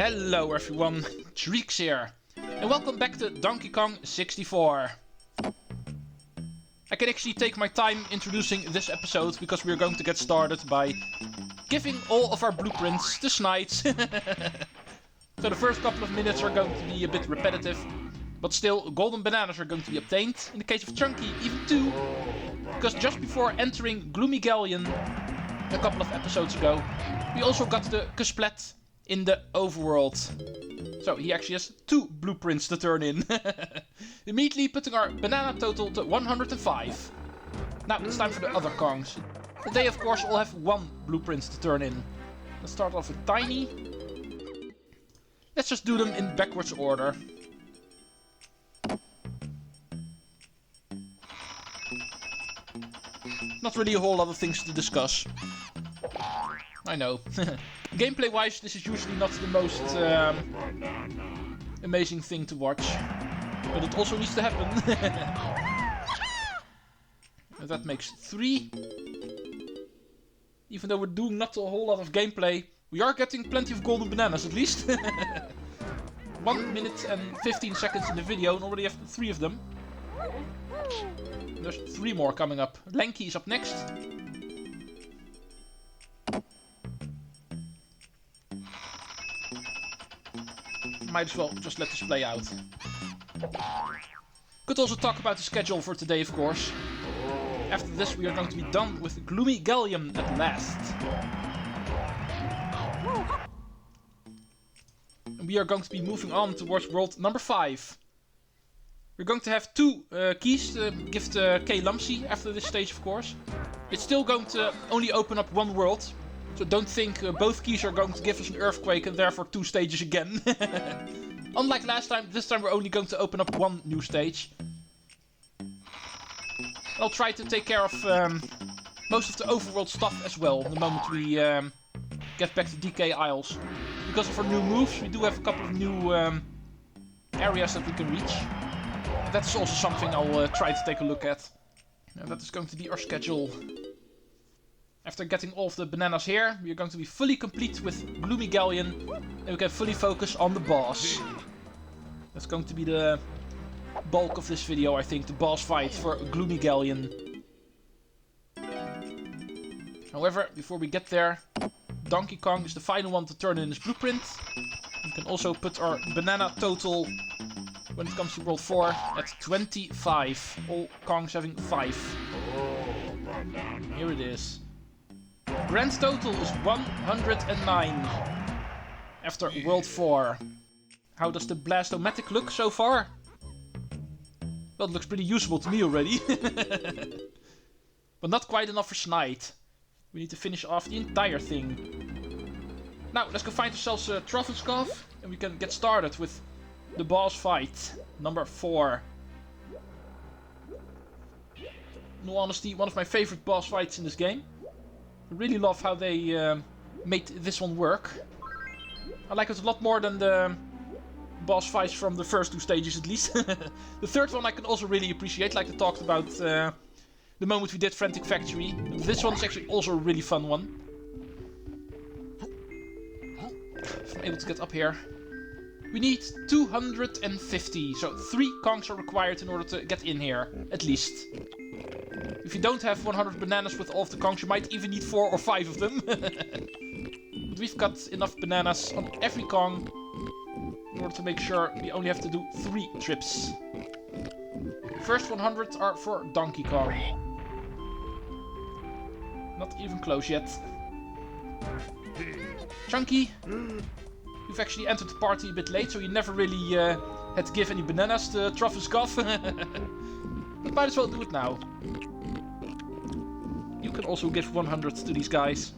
Hello everyone, Treecks here, and welcome back to Donkey Kong 64. I can actually take my time introducing this episode because we're going to get started by giving all of our blueprints to Snides. So the first couple of minutes are going to be a bit repetitive, but still golden bananas are going to be obtained. In the case of Chunky, even 2, because just before entering Gloomy Galleon a couple of episodes ago, we also got the Kusplet in the overworld. So he actually has 2 blueprints to turn in. Immediately putting our banana total to 105. Now it's time for the other Kongs. They of course all have 1 blueprint to turn in. Let's start off with Tiny. Let's just do them in backwards order. Not really a whole lot of things to discuss. I know. Gameplay wise, this is usually not the most amazing thing to watch. But it also needs to happen. That makes 3. Even though we're doing not a whole lot of gameplay, we are getting plenty of golden bananas at least. 1 minute and 15 seconds in the video and already have 3 of them. And there's 3 more coming up. Lannky is up next. Might as well just let this play out. Could also talk about the schedule for today, of course. After this we are going to be done with Gloomy Galleon at last. And we are going to be moving on towards world number 5. We're going to have 2 keys to give to K. Lumsey after this stage, of course. It's still going to only open up 1 world. So don't think both keys are going to give us an earthquake and therefore 2 stages again. Unlike last time, this time we're only going to open up 1 new stage. I'll try to take care of most of the overworld stuff as well the moment we get back to DK Isles. Because of our new moves, we do have a couple of new areas that we can reach. That's also something I'll try to take a look at. And that is going to be our schedule. After getting all of the bananas here, we are going to be fully complete with Gloomy Galleon. And we can fully focus on the boss. That's going to be the bulk of this video, I think. The boss fight for Gloomy Galleon. However, before we get there, Donkey Kong is the final one to turn in his blueprint. We can also put our banana total, when it comes to World 4, at 25. All Kongs having 5. Here it is. Grand total is 109 after World 4. How does the Blast-O-Matic look so far? Well, it looks pretty usable to me already. But not quite enough for Snide. We need to finish off the entire thing. Now, let's go find ourselves a Trufflescoff and we can get started with the boss fight, number 4. In all honesty, one of my favorite boss fights in this game. I really love how they made this one work. I like it a lot more than the boss fights from the first 2 stages at least. The third one I can also really appreciate, like I talked about the moment we did Frantic Factory. This one is actually also a really fun one. If I'm able to get up here. We need 250, so 3 Kongs are required in order to get in here, at least. If you don't have 100 bananas with all of the Kongs, you might even need 4 or 5 of them. But we've got enough bananas on every Kong in order to make sure we only have to do 3 trips. First 100 are for Donkey Kong. Not even close yet. Chunky, you've actually entered the party a bit late, so you never really had to give any bananas to Trufflescoff. But might as well do it now. You can also give 100 to these guys.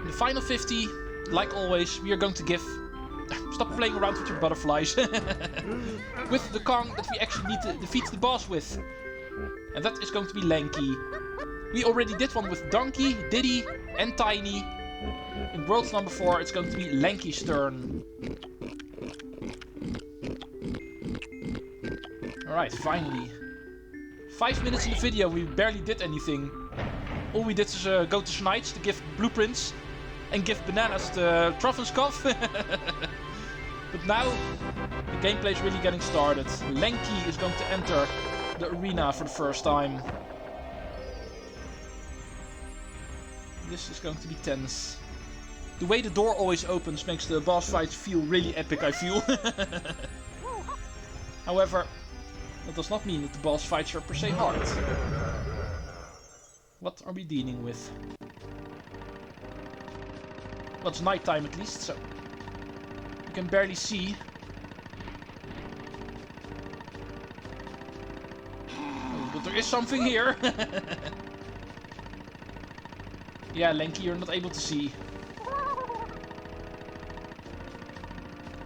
The final 50, like always, we are going to give... Stop playing around with your butterflies. With the Kong that we actually need to defeat the boss with. And that is going to be Lannky. We already did one with Donkey, Diddy and Tiny. In world number 4, it's going to be Lannky's turn. Alright, finally. 5 minutes in the video, we barely did anything. All we did is go to Snipes to give blueprints and give bananas to Trovenskov. But now, the gameplay is really getting started. Lannky is going to enter the arena for the first time. This is going to be tense. The way the door always opens makes the boss fights feel really epic, I feel. However, that does not mean that the boss fights are per se hard. What are we dealing with? Well, it's nighttime at least, so you can barely see. Oh, but there is something here. Yeah, Lannky, you're not able to see.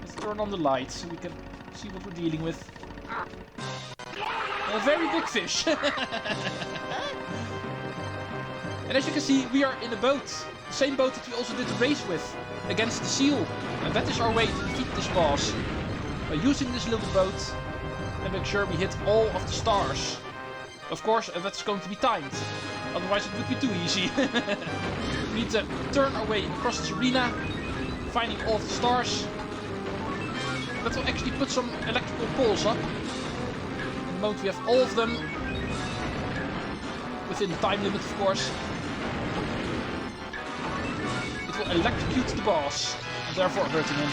Let's turn on the light so we can see what we're dealing with. A very big fish. And as you can see, we are in a boat. The same boat that we also did the race with, against the seal. And that is our way to defeat this boss. By using this little boat and make sure we hit all of the stars. Of course, that's going to be timed. Otherwise it would be too easy. We need to turn our way across this arena, finding all of the stars. That will actually put some electrical poles up. At the moment we have all of them. Within the time limit, of course. It will electrocute the boss, and therefore hurting him.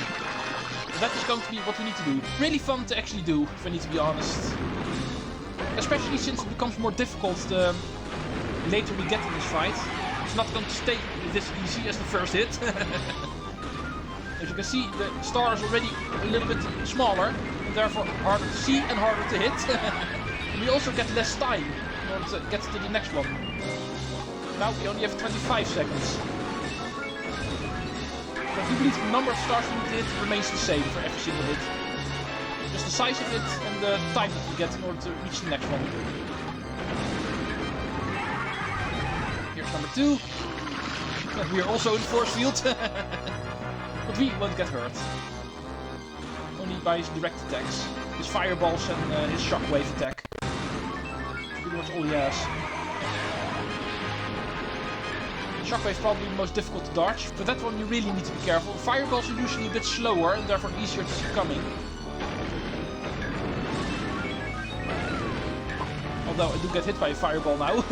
That is going to be what we need to do. Really fun to actually do, if I need to be honest. Especially since it becomes more difficult the later we get in this fight. It's not going to stay this easy as the first hit. As you can see, the star is already a little bit smaller, and therefore harder to see and harder to hit. We also get less time in order to get to the next one. Now we only have 25 seconds. But I do believe the number of stars we need to hit remains the same for every single hit. Just the size of it and the time that we get in order to reach the next one. Here's number 2. And we are also in force field. But we won't get hurt. Only by his direct attacks. His fireballs and his shockwave attack. That's pretty much all he has. Shockwave probably the most difficult to dodge. For that one you really need to be careful. Fireballs are usually a bit slower and therefore easier to see coming. Although I do get hit by a fireball now.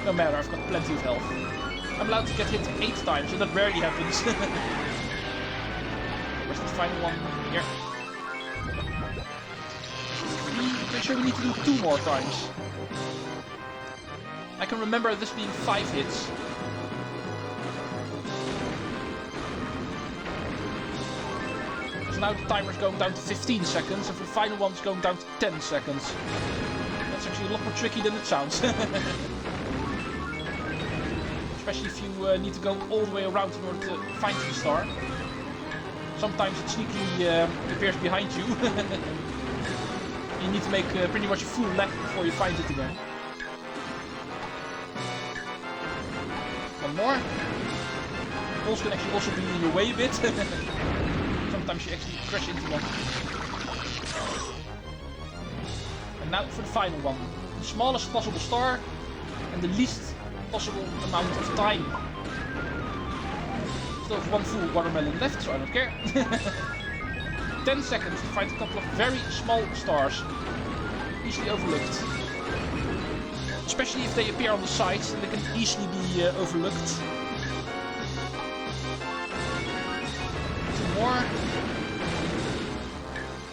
No matter, I've got plenty of health. I'm allowed to get hit 8 times, and that rarely happens. Where's the final one? Here. I'm pretty sure we need to do 2 more times. I can remember this being 5 hits. So now the timer's going down to 15 seconds, and for the final one's going down to 10 seconds. That's actually a lot more tricky than it sounds. Especially if you need to go all the way around in order to find the star. Sometimes it sneakily appears behind you. You need to make pretty much a full lap before you find it again. One more. Balls can actually also be in your way a bit. Sometimes you actually crash into one. And now for the final one. The smallest possible star and the least possible amount of time. Still have 1 full watermelon left, so I don't care. 10 seconds to find a couple of very small stars. Easily overlooked. Especially if they appear on the sides, they can easily be overlooked. 2 more.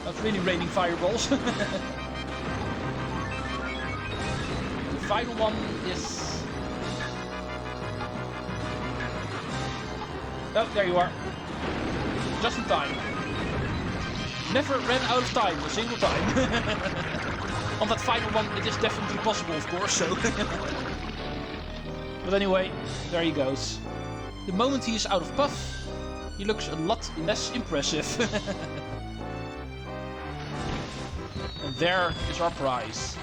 That's really raining fireballs. The final one is... Oh, there you are. Just in time. Never ran out of time a single time. On that final one, it is definitely possible, of course, so... But anyway, there he goes. The moment he is out of puff, he looks a lot less impressive. And there is our prize.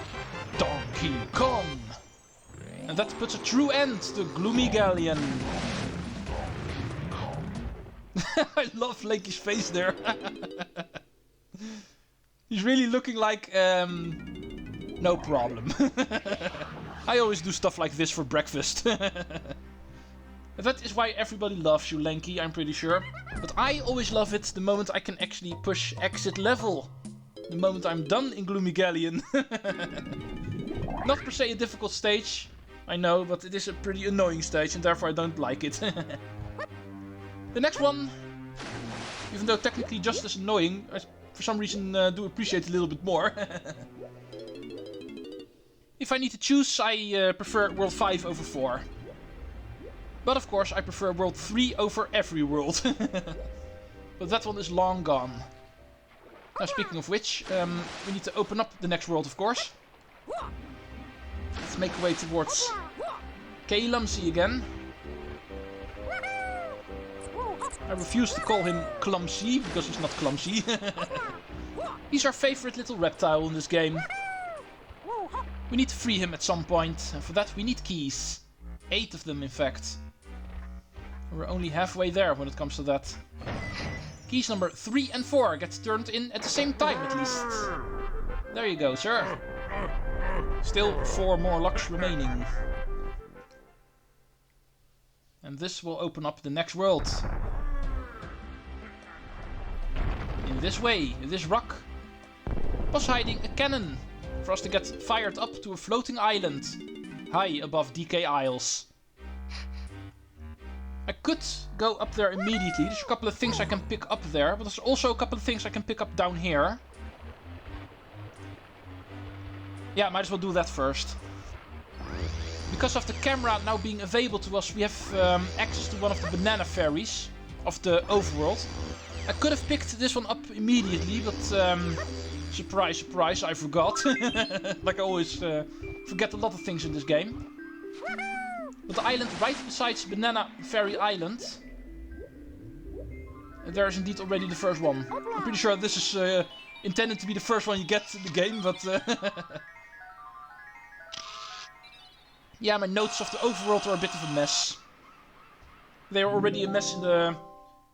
Donkey Kong! And that puts a true end to Gloomy Galleon. I love Lannky's face there. He's really looking like No problem. I always do stuff like this for breakfast. That is why everybody loves you, Lannky, I'm pretty sure. But I always love it the moment I can actually push exit level. The moment I'm done in Gloomy Galleon. Not per se a difficult stage, I know, but it is a pretty annoying stage and therefore I don't like it. The next one, even though technically just as annoying, I for some reason do appreciate it a little bit more. If I need to choose, I prefer World 5 over 4. But of course I prefer World 3 over every world. But that one is long gone. Now speaking of which, we need to open up the next world of course. Let's make our way towards Clumsy again. I refuse to call him Clumsy, because he's not clumsy. He's our favorite little reptile in this game. We need to free him at some point, and for that we need keys. 8 of them in fact. We're only halfway there when it comes to that. Keys number 3 and 4 get turned in at the same time at least. There you go, sir. Still 4 more locks remaining. And this will open up the next world. In this way, this rock was hiding a cannon for us to get fired up to a floating island high above DK Isles. I could go up there immediately. There's a couple of things I can pick up there, but there's also a couple of things I can pick up down here. Yeah, might as well do that first. Because of the camera now being available to us, we have access to one of the banana fairies of the overworld. I could have picked this one up immediately, but surprise, surprise, I forgot. Like I always forget a lot of things in this game. But the island right besides Banana Fairy Island, there is indeed already the first one. I'm pretty sure this is intended to be the first one you get in the game, but... yeah, my notes of the overworld are a bit of a mess. They are already a mess in the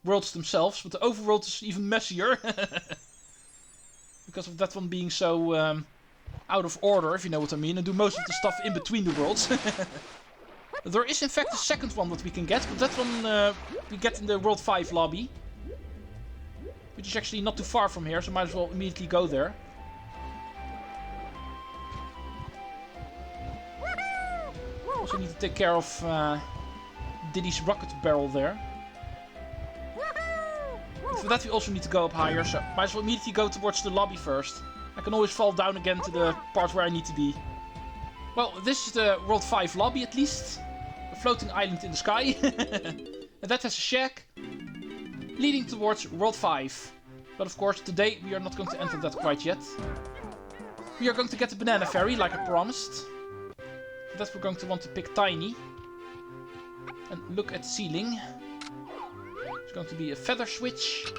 worlds themselves, but the overworld is even messier. Because of that one being so out of order, if you know what I mean, and do most of the stuff in between the worlds. There is in fact a second one that we can get, but that one we get in the World 5 lobby. Which is actually not too far from here, so might as well immediately go there. Also need to take care of Diddy's rocket barrel there. But for that we also need to go up higher, so might as well immediately go towards the lobby first. I can always fall down again to the part where I need to be. Well, this is the World 5 lobby at least. A floating island in the sky. And that has a shack leading towards World 5. But of course, today we are not going to enter that quite yet. We are going to get the banana fairy, like I promised. For that we're going to want to pick Tiny. And look at the ceiling. There's going to be a feather switch.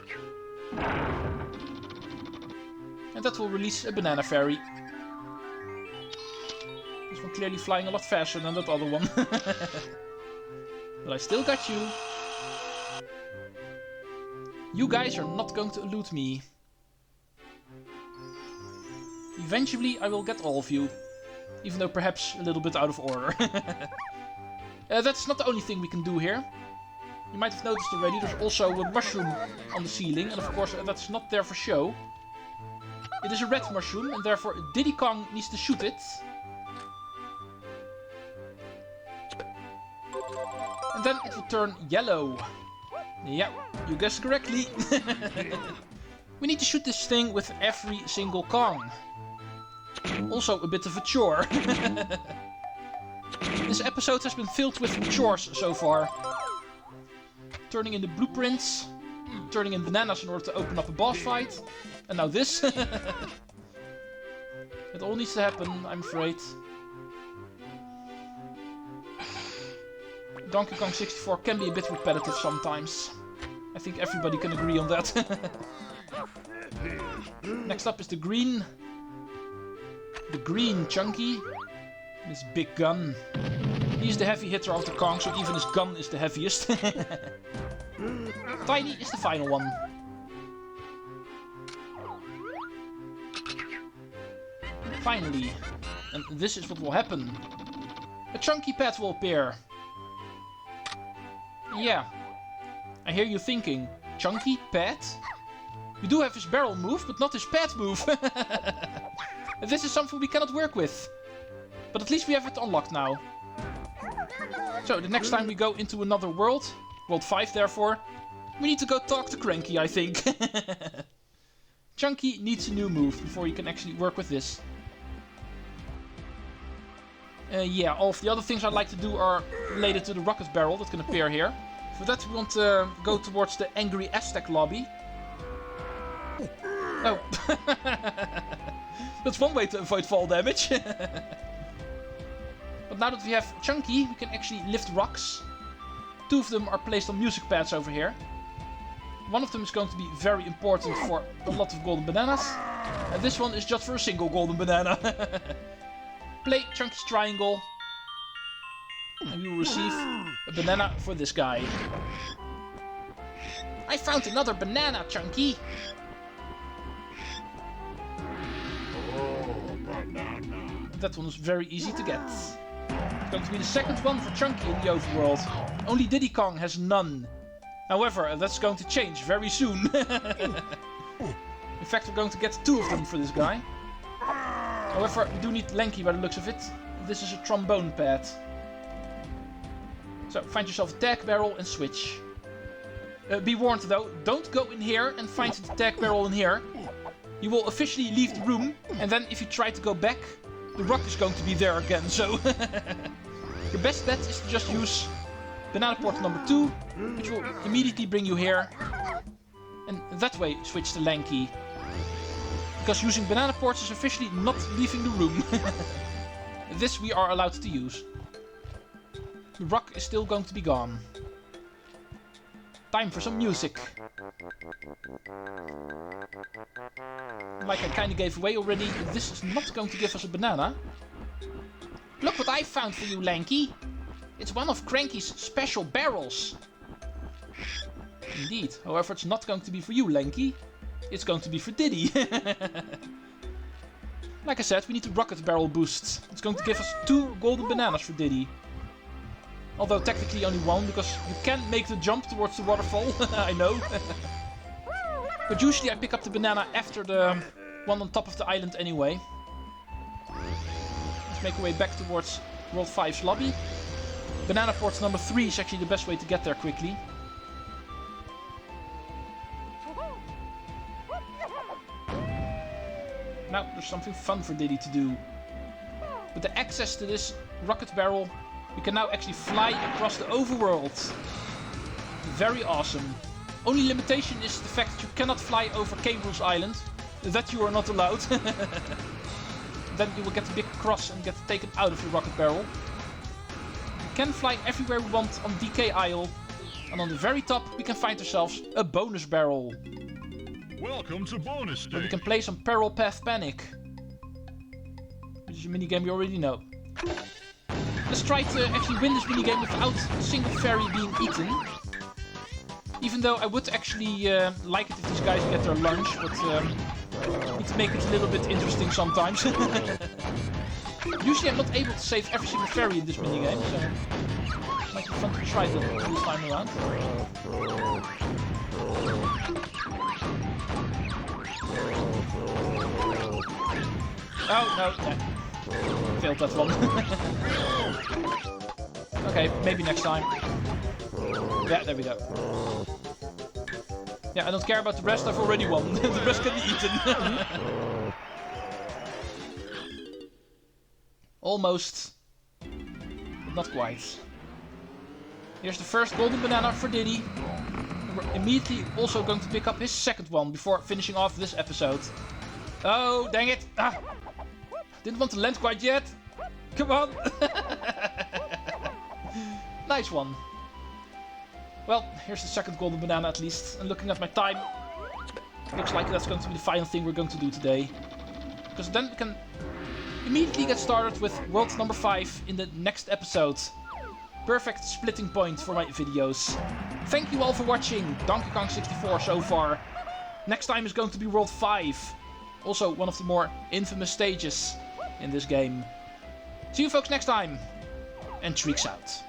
And that will release a banana fairy. This one clearly flying a lot faster than that other one. But I still got you. You guys are not going to elude me. Eventually I will get all of you. Even though perhaps a little bit out of order. That's not the only thing we can do here. You might have noticed already, there's also a mushroom on the ceiling. And of course that's not there for show. It is a red mushroom and therefore Diddy Kong needs to shoot it. And then it will turn yellow. Yeah, you guessed correctly. We need to shoot this thing with every single Kong. Also a bit of a chore. This episode has been filled with chores so far. Turning in the blueprints, turning in bananas in order to open up a boss fight, and now this. It all needs to happen, I'm afraid. Donkey Kong 64 can be a bit repetitive sometimes. I think everybody can agree on that. Next up is the green. The green Chunky. His big gun. He's the heavy hitter of the Kong, so even his gun is the heaviest. Tiny is the final one. Finally. And this is what will happen. A chunky pet will appear. Yeah. I hear you thinking, chunky pet? You do have his barrel move, but not his pet move. This is something we cannot work with. But at least we have it unlocked now. So, the next time we go into another world, World 5 therefore, we need to go talk to Cranky, I think. Chunky needs a new move before you can actually work with this. Yeah, all of the other things I'd like to do are related to the rocket barrel that can appear here. For that we want to go towards the Angry Aztec lobby. Oh. That's one way to avoid fall damage. But now that we have Chunky, we can actually lift rocks. 2 of them are placed on music pads over here. One of them is going to be very important for a lot of golden bananas. And this one is just for a single golden banana. Play Chunky's triangle. And we will receive a banana for this guy. I found another banana, Chunky! That one was very easy to get. It's going to be the second one for Chunky in the overworld. Only Diddy Kong has none. However, that's going to change very soon. In fact, we're going to get 2 of them for this guy. However, we do need Lannky by the looks of it. This is a trombone pad. So, find yourself a tag barrel and switch. Be warned though, don't go in here and find the tag barrel in here. You will officially leave the room, and then if you try to go back, the rock is going to be there again, so... Your best bet is to just use banana port number 2, which will immediately bring you here. And that way switch to Lannky. Because using banana ports is officially not leaving the room. This we are allowed to use. The rock is still going to be gone. Time for some music. Like I kinda gave away already, this is not going to give us a banana. Look what I found for you, Lannky. It's one of Cranky's special barrels. Indeed. However, it's not going to be for you, Lannky. It's going to be for Diddy. Like I said, we need the rocket barrel boost. It's going to give us 2 golden bananas for Diddy. Although technically only 1, because you can make the jump towards the waterfall. I know. But usually I pick up the banana after the one on top of the island anyway. Let's make our way back towards World 5's lobby. Banana port number 3 is actually the best way to get there quickly. Now there's something fun for Diddy to do. With the access to this rocket barrel, we can now actually fly across the overworld. Very awesome. Only limitation is the fact that you cannot fly over Cable's Island. That you are not allowed. Then you will get a big cross and get taken out of your rocket barrel. We can fly everywhere we want on DK Isle. And on the very top we can find ourselves a bonus barrel. Welcome to bonus day. Where we can play some Peril Path Panic. Which is a minigame you already know. Let's try to actually win this minigame without a single fairy being eaten. Even though I would actually like it if these guys get their lunch, but need to make it a little bit interesting sometimes. Usually I'm not able to save every single fairy in this minigame, so it might be fun to try that this time around. Oh, no, yeah. Failed that one. Okay, maybe next time. Yeah, there we go. Yeah, I don't care about the rest, I've already won. The rest can be eaten. Almost. But not quite. Here's the first golden banana for Diddy. We're immediately also going to pick up his second one before finishing off this episode. Oh, dang it! Ah. Didn't want to land quite yet. Come on! Nice one. Well, here's the second golden banana at least. And looking at my time, looks like that's going to be the final thing we're going to do today. Because then we can immediately get started with world number 5 in the next episode. Perfect splitting point for my videos. Thank you all for watching Donkey Kong 64 so far. Next time is going to be world 5. Also one of the more infamous stages. in this game. See you folks next time, and Treecks out.